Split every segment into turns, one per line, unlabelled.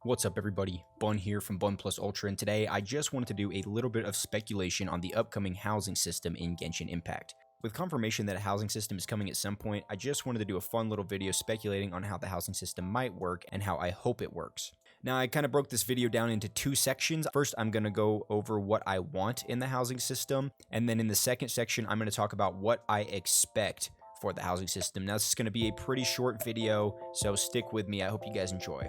What's up everybody, Bun here from BunPlusUltra, and today I just wanted to do a little bit of speculation on the upcoming housing system in Genshin Impact. With confirmation that a housing system is coming at some point, I just wanted to do a fun little video speculating on how the housing system might work and how I hope it works. Now I kind of broke this video down into two sections. First, I'm going to go over what I want in the housing system, and then in the second section I'm going to talk about what I expect for the housing system. Now this is going to be a pretty short video, so stick with me. I hope you guys enjoy.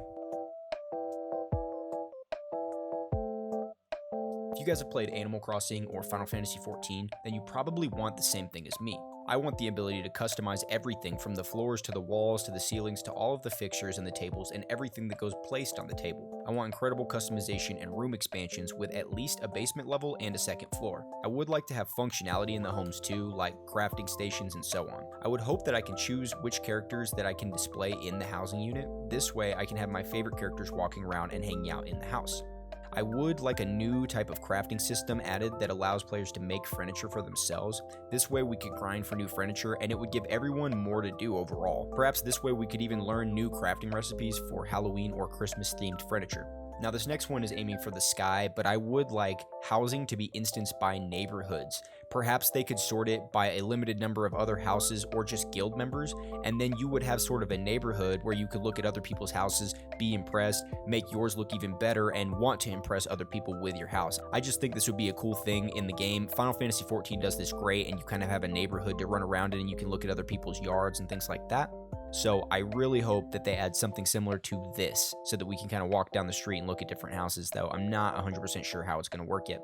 If you guys have played Animal Crossing or Final Fantasy XIV, then you probably want the same thing as me. I want the ability to customize everything from the floors to the walls to the ceilings to all of the fixtures and the tables and everything that goes placed on the table. I want incredible customization and room expansions with at least a basement level and a second floor. I would like to have functionality in the homes too, like crafting stations and so on. I would hope that I can choose which characters that I can display in the housing unit. This way I can have my favorite characters walking around and hanging out in the house. I would like a new type of crafting system added that allows players to make furniture for themselves. This way we could grind for new furniture and it would give everyone more to do overall. Perhaps this way we could even learn new crafting recipes for Halloween or Christmas themed furniture. Now this next one is aiming for the sky, but I would like housing to be instanced by neighborhoods. Perhaps they could sort it by a limited number of other houses or just guild members, and then you would have sort of a neighborhood where you could look at other people's houses, be impressed, make yours look even better, and want to impress other people with your house. I just think this would be a cool thing in the game. Final Fantasy XIV does this great, and you kind of have a neighborhood to run around in, and you can look at other people's yards and things like that. So I really hope that they add something similar to this so that we can kind of walk down the street and look at different houses, though I'm not 100% sure how it's going to work yet.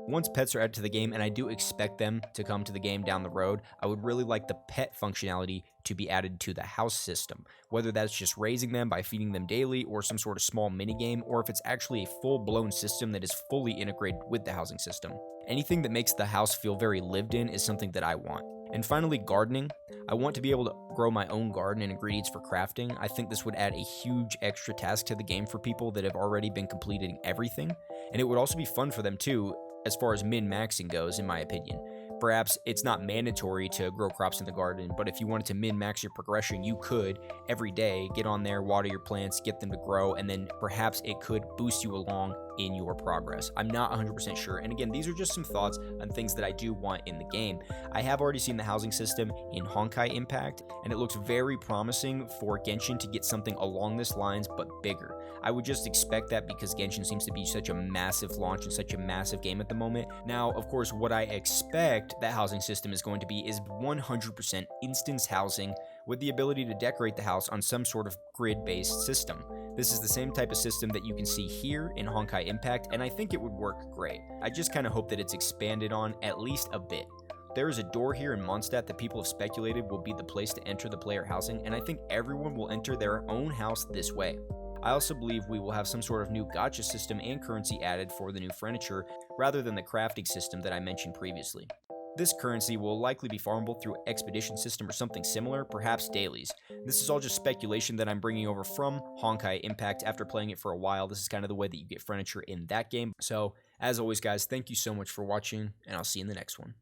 Once pets are added to the game, and I do expect them to come to the game down the road, I would really like the pet functionality to be added to the house system, whether that's just raising them by feeding them daily or some sort of small minigame, or if it's actually a full-blown system that is fully integrated with the housing system. Anything that makes the house feel very lived in is something that I want. And finally, gardening. I want to be able to grow my own garden and ingredients for crafting. I think this would add a huge extra task to the game for people that have already been completing everything, and it would also be fun for them too, as far as min-maxing goes, in my opinion. Perhaps it's not mandatory to grow crops in the garden, but if you wanted to min-max your progression, you could every day get on there, water your plants, get them to grow, and then perhaps it could boost you along in your progress. I'm not 100% sure, and again, these are just some thoughts on things that I do want in the game. I have already seen the housing system in Honkai Impact, and it looks very promising for Genshin to get something along this lines, but bigger. I would just expect that because Genshin seems to be such a massive launch and such a massive game at the moment. Now, of course, what I expect that housing system is going to be is 100% instance housing with the ability to decorate the house on some sort of grid-based system. This is the same type of system that you can see here in Honkai Impact, and I think it would work great. I just kind of hope that it's expanded on at least a bit. There is a door here in Mondstadt that people have speculated will be the place to enter the player housing, and I think everyone will enter their own house this way. I also believe we will have some sort of new gacha system and currency added for the new furniture, rather than the crafting system that I mentioned previously. This currency will likely be farmable through expedition system or something similar, perhaps dailies. This is all just speculation that I'm bringing over from Honkai Impact after playing it for a while. This is kind of the way that you get furniture in that game. So, as always guys, thank you so much for watching, and I'll see you in the next one.